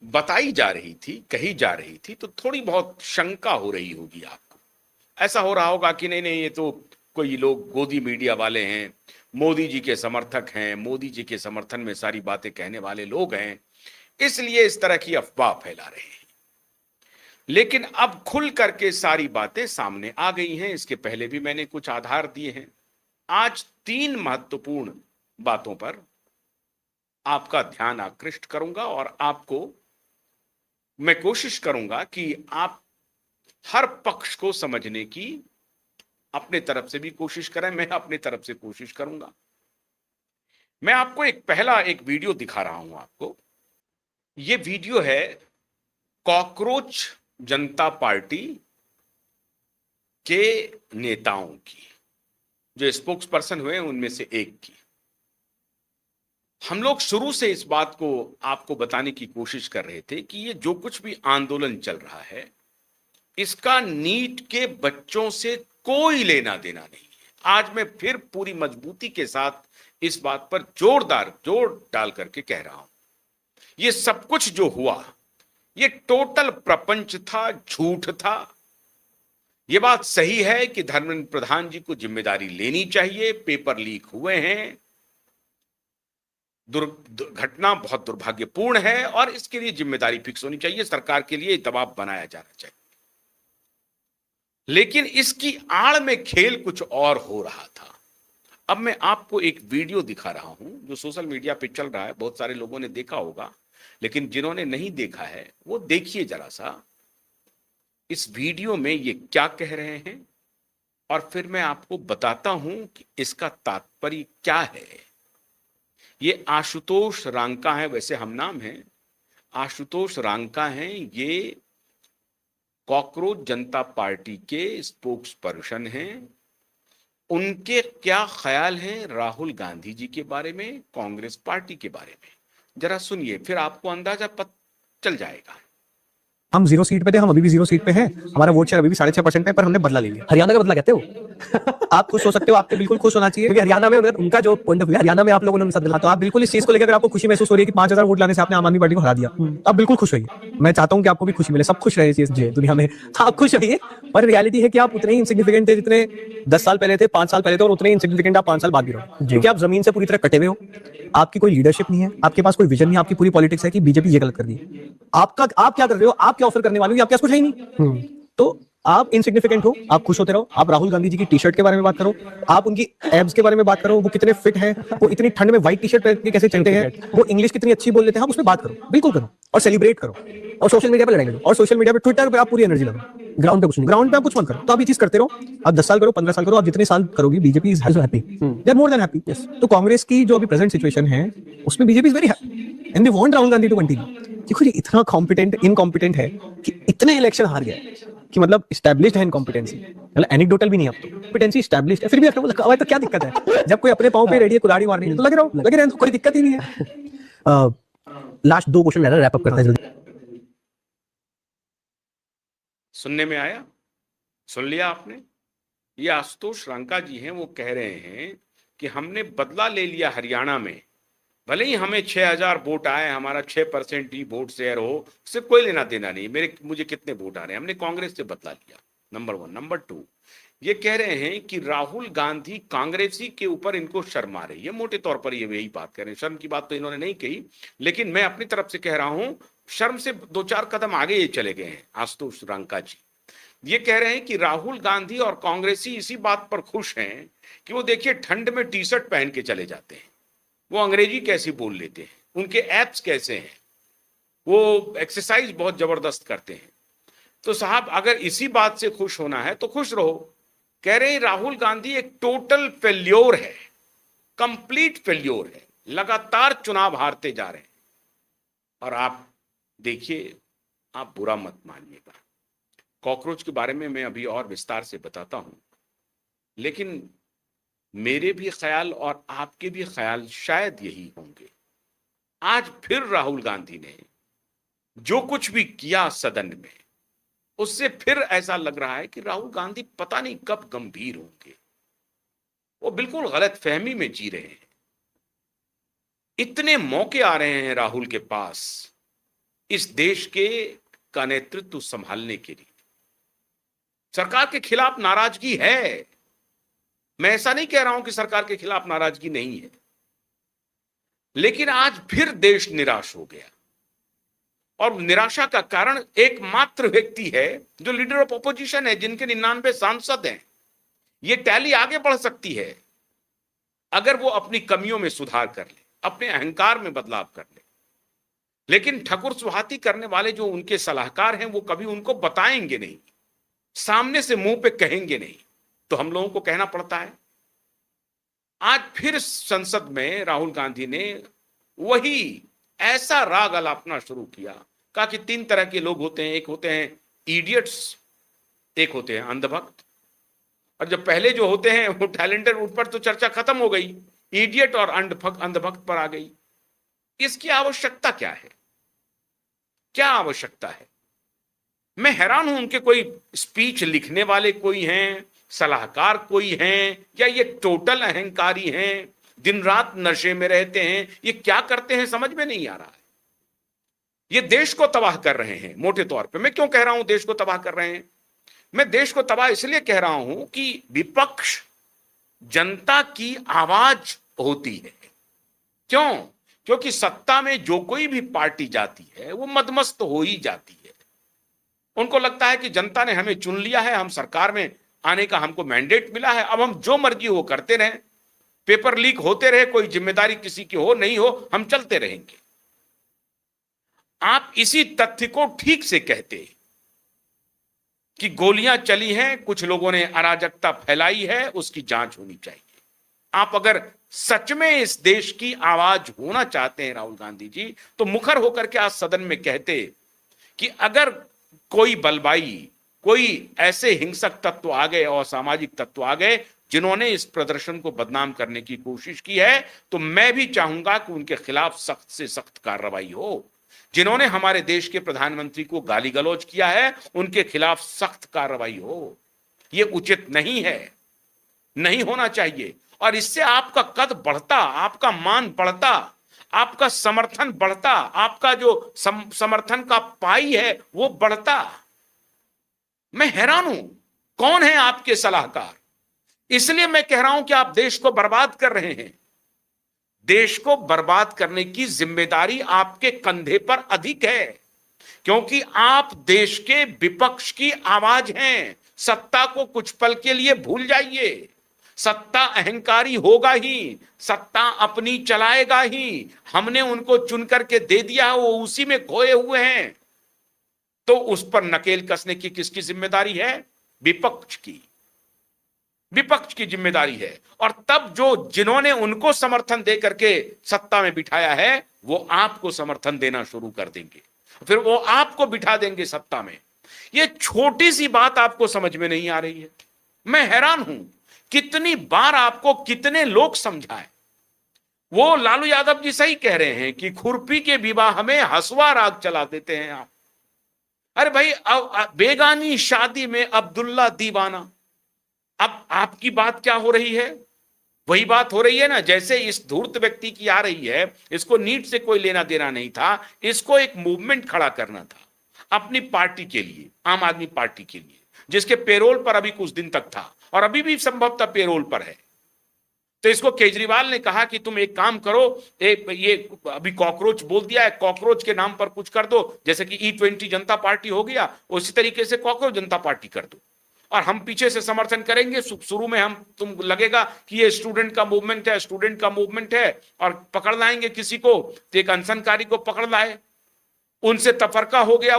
बताई जा रही थी, कही जा रही थी, तो थोड़ी बहुत शंका हो रही होगी आपको। ऐसा हो रहा होगा कि नहीं नहीं, ये तो कोई लोग गोदी मीडिया वाले हैं, मोदी जी के समर्थक हैं, मोदी जी के समर्थन में सारी बातें कहने वाले लोग हैं, इसलिए इस तरह की अफवाह फैला रहे हैं। लेकिन अब खुल करके सारी बातें सामने आ गई हैं। इसके पहले भी मैंने कुछ आधार दिए हैं। आज 3 महत्वपूर्ण बातों पर आपका ध्यान आकृष्ट करूंगा और आपको मैं कोशिश करूंगा कि आप हर पक्ष को समझने की अपने तरफ से भी कोशिश करें, मैं अपनी तरफ से कोशिश करूंगा। मैं आपको पहला एक वीडियो दिखा रहा हूं आपको। ये वीडियो है कॉकरोच जनता पार्टी के नेताओं की, जो स्पोक्स पर्सन हुए उनमें से एक की। हम लोग शुरू से इस बात को आपको बताने की कोशिश कर रहे थे कि ये जो कुछ भी आंदोलन चल रहा है, इसका नीट के बच्चों से कोई लेना देना नहीं है। आज मैं फिर पूरी मजबूती के साथ इस बात पर जोर डाल करके कह रहा हूं, ये सब कुछ जो हुआ ये टोटल प्रपंच था, झूठ था। ये बात सही है कि धर्मेंद्र प्रधान जी को जिम्मेदारी लेनी चाहिए, पेपर लीक हुए हैं, घटना बहुत दुर्भाग्यपूर्ण है और इसके लिए जिम्मेदारी फिक्स होनी चाहिए, सरकार के लिए दबाव बनाया जाना चाहिए। लेकिन इसकी आड़ में खेल कुछ और हो रहा था। अब मैं आपको एक वीडियो दिखा रहा हूं जो सोशल मीडिया पे चल रहा है, बहुत सारे लोगों ने देखा होगा, लेकिन जिन्होंने नहीं देखा है वो देखिए जरा सा इस वीडियो में ये क्या कह रहे हैं, और फिर मैं आपको बताता हूं कि इसका तात्पर्य क्या है। ये आशुतोष रांका है, वैसे हम नाम है आशुतोष रांका हैं, ये कॉकरोच जनता पार्टी के स्पोक्स पर्सन हैं। उनके क्या ख्याल हैं राहुल गांधी जी के बारे में, कांग्रेस पार्टी के बारे में, जरा सुनिए, फिर आपको अंदाजा चल जाएगा। हम 0 सीट पे थे, हम अभी भी 0 सीट पे हैं। हमारा वोट शेयर अभी भी 6.5% है, पर हमने बदला ले लिया। हरियाणा का बदला कहते हो? आप खुश हो सकते हो, आपको बिल्कुल खुश होना चाहिए, क्योंकि हरियाणा में उनका जो पॉइंट ऑफ व्यू, हरियाणा में आप लोगों ने उनका दिला, तो आप बिल्कुल इस चीज को लेकर आपको खुशी महसूस हो रही है कि 5,000 वोट लाने से आपने आम आदमी पार्टी को हरा दिया, आप बिल्कुल खुश होइए। मैं चाहता हूं कि आपको भी खुशी मिले, सब खुश रहे इस दुनिया में, आप खुश रहिए। पर रियलिटी है कि आप उतने ही इनसिग्निफिकेंट थे जितने 10 साल पहले थे, 5 साल पहले थे, और उतने ही इनसिग्निफिकेंट आप 5 साल बाद भी रहो, क्योंकि आप जमीन से पूरी तरह कटे हुए हो। आपकी कोई लीडरशिप नहीं है, आपके पास कोई विजन नहीं, आपकी पूरी पॉलिटिक्स है कि बीजेपी ये गलत कर दी। आप क्या कर रहे हो, आप क्या ऑफर करने वाले हो, आपके पास कुछ है ही नहीं। तो आप इनसिग्निफिकेंट हो, आप खुश होते रहो। आप राहुल गांधी जी की टी शर्ट के बारे में बात करो, आप उनकी एब्स के बारे में बात करो, वो कितने फिट हैं, वो इतनी ठंड में व्हाइट टी शर्ट पहन के कैसे चलते हैं, वो इंग्लिश कितनी अच्छी बोल लेते हैं, आप उसमें बात करो, बिल्कुल करो, और सेलिब्रेट करो, और सोशल मीडिया पे लड़ाई लड़ो, और सोशल मीडिया पे ट्विटर पे आप पूरी एनर्जी लगाओ। ग्राउंड पे कुछ नहीं, ग्राउंड पे आप कुछ मत करो। तो आप ये चीज करते रहो, आप 10 साल करो, 15 साल करो, आप जितने साल करोगे, BJP is happy, they are more than happy. तो कांग्रेस की जो अभी प्रेजेंट सिचुएशन है उसमें BJP is very happy and they want Rahul Gandhi to continue. देखो ये इतना कॉम्पिटेंट इनकॉम्पिटेंट है कि इतने इलेक्शन हार गया कि मतलब एस्टैब्लिश्ड है इनकॉम्पिटेंसी, मतलब एनेक्डोटल भी नहीं, अब तो कॉम्पिटेंसी एस्टैब्लिश्ड है, फिर भी आपको लगा हुआ है, तो क्या दिक्कत है? जब कोई अपने पांव पे रेडी है कुल्हाड़ी मारनी है तो लगे रहो, तो कोई दिक्कत ही नहीं है। लास्ट 2 क्वेश्चन रैप अप करते हैं जल्दी। सुनने में आया, सुन लिया आपने? ये आशुतोष रांका जी हैं, वो कह रहे हैं कि हमने बदला ले लिया हरियाणा में, भले ही हमें 6,000 वोट आए, हमारा 6% ही वोट शेयर हो, उससे कोई लेना देना नहीं, मुझे कितने वोट आ रहे हैं, हमने कांग्रेस से बदला लिया, नंबर 1। नंबर 2, ये कह रहे हैं कि राहुल गांधी कांग्रेसी के ऊपर इनको शर्म आ रही है, मोटे तौर पर ये यही बात कह रहे हैं। शर्म की बात तो इन्होंने नहीं कही, लेकिन मैं अपनी तरफ से कह रहा हूं, शर्म से 2-4 कदम आगे ये चले गए हैं आशुतोष रांका जी। ये कह रहे हैं कि राहुल गांधी और कांग्रेसी इसी बात पर खुश हैं कि वो देखिए ठंड में टी शर्ट पहन के चले जाते हैं, वो अंग्रेजी कैसी बोल लेते हैं, उनके एप्स कैसे हैं, वो एक्सरसाइज बहुत जबरदस्त करते हैं। तो साहब अगर इसी बात से खुश होना है तो खुश रहो। कह रहे हैं राहुल गांधी एक टोटल फेल्योर है, कंप्लीट फेल्योर है, लगातार चुनाव हारते जा रहे हैं। और आप देखिए, आप बुरा मत मानिएगा, कॉकरोच के बारे में मैं अभी और विस्तार से बताता हूं, लेकिन मेरे भी ख्याल और आपके भी ख्याल शायद यही होंगे। आज फिर राहुल गांधी ने जो कुछ भी किया सदन में, उससे फिर ऐसा लग रहा है कि राहुल गांधी पता नहीं कब गंभीर होंगे, वो बिल्कुल गलत फहमी में जी रहे हैं। इतने मौके आ रहे हैं राहुल के पास, इस देश का नेतृत्व संभालने के लिए। सरकार के खिलाफ नाराजगी है, मैं ऐसा नहीं कह रहा हूं कि सरकार के खिलाफ नाराजगी नहीं है, लेकिन आज फिर देश निराश हो गया। और निराशा का कारण एकमात्र व्यक्ति है जो लीडर ऑफ ऑपोजिशन है, जिनके 99 सांसद हैं। ये टैली आगे बढ़ सकती है अगर वो अपनी कमियों में सुधार कर ले, अपने अहंकार में बदलाव कर ले। लेकिन ठकुर सुहाती करने वाले जो उनके सलाहकार हैं वो कभी उनको बताएंगे नहीं, सामने से मुंह पे कहेंगे नहीं, तो हम लोगों को कहना पड़ता है। आज फिर संसद में राहुल गांधी ने वही ऐसा राग अलापना शुरू किया, कहा कि 3 तरह के लोग होते हैं, एक होते हैं इडियट्स, एक होते हैं अंधभक्त। और जब पहले जो होते हैं वो टैलेंटेड, उन पर तो चर्चा खत्म हो गई, इडियट और अंधभक्त पर आ गई। इसकी आवश्यकता क्या है? क्या आवश्यकता है? मैं हैरान हूं, उनके कोई स्पीच लिखने वाले कोई हैं, सलाहकार कोई हैं, या ये टोटल अहंकारी हैं, दिन रात नशे में रहते हैं, ये क्या करते हैं समझ में नहीं आ रहा है। ये देश को तबाह कर रहे हैं मोटे तौर पे। मैं क्यों कह रहा हूं देश को तबाह कर रहे हैं? मैं देश को तबाह इसलिए कह रहा हूं कि विपक्ष जनता की आवाज होती है। क्यों? क्योंकि सत्ता में जो कोई भी पार्टी जाती है वो मदमस्त हो ही जाती है। उनको लगता है कि जनता ने हमें चुन लिया है, हम सरकार में आने का हमको मैंडेट मिला है, अब हम जो मर्जी हो करते रहें, पेपर लीक होते रहे, कोई जिम्मेदारी किसी की हो नहीं हो, हम चलते रहेंगे। आप इसी तथ्य को ठीक से कहते कि गोलियां चली हैं, कुछ लोगों ने अराजकता फैलाई है, उसकी जांच होनी चाहिए। आप अगर सच में इस देश की आवाज होना चाहते हैं राहुल गांधी जी, तो मुखर होकर के आज सदन में कहते कि अगर कोई बलवाई, कोई ऐसे हिंसक तत्व आ गए और सामाजिक तत्व आ गए जिन्होंने इस प्रदर्शन को बदनाम करने की कोशिश की है, तो मैं भी चाहूंगा कि उनके खिलाफ सख्त से सख्त कार्रवाई हो। जिन्होंने हमारे देश के प्रधानमंत्री को गाली गलौज किया है, उनके खिलाफ सख्त कार्रवाई हो। यह उचित नहीं है, नहीं होना चाहिए। और इससे आपका कद बढ़ता, आपका मान बढ़ता, आपका समर्थन बढ़ता, आपका जो समर्थन का पाई है वो बढ़ता। मैं हैरान हूं, कौन है आपके सलाहकार? इसलिए मैं कह रहा हूं कि आप देश को बर्बाद कर रहे हैं। देश को बर्बाद करने की जिम्मेदारी आपके कंधे पर अधिक है, क्योंकि आप देश के विपक्ष की आवाज हैं। सत्ता को कुछ पल के लिए भूल जाइए। सत्ता अहंकारी होगा ही, सत्ता अपनी चलाएगा ही। हमने उनको चुन करके दे दिया, वो उसी में खोए हुए हैं। तो उस पर नकेल कसने की किसकी जिम्मेदारी है? विपक्ष की। विपक्ष की जिम्मेदारी है। और तब जिन्होंने उनको समर्थन दे करके सत्ता में बिठाया है, वो आपको समर्थन देना शुरू कर देंगे, फिर वो आपको बिठा देंगे सत्ता में। ये छोटी सी बात आपको समझ में नहीं आ रही है। मैं हैरान हूं, कितनी बार आपको कितने लोग समझाएं। वो लालू यादव जी सही कह रहे हैं कि खुरपी के विवाह में हसुआ राग चला देते हैं आप। अरे भाई, बेगानी शादी में अब्दुल्ला दीवाना। अब आपकी बात क्या हो रही है? वही बात हो रही है ना, जैसे इस धूर्त व्यक्ति की आ रही है। इसको नीट से कोई लेना देना नहीं था, इसको एक मूवमेंट खड़ा करना था अपनी पार्टी के लिए, आम आदमी पार्टी के लिए, जिसके पेरोल पर अभी कुछ दिन तक था और अभी भी संभवतः पेरोल पर है। तो इसको केजरीवाल ने कहा कि तुम एक काम करो, ये अभी कॉकरोच बोल दिया है, कॉकरोच के नाम पर कुछ कर दो, जैसे कि E20 जनता पार्टी हो गया, उसी तरीके से कॉकरोच जनता पार्टी कर दो और हम पीछे से समर्थन करेंगे। शुरू में हम तुम लगेगा कि ये स्टूडेंट का मूवमेंट है, स्टूडेंट का मूवमेंट है, और पकड़ लाएंगे किसी को, तो एक अनशनकारी को पकड़ लाए, उनसे तफरका हो गया।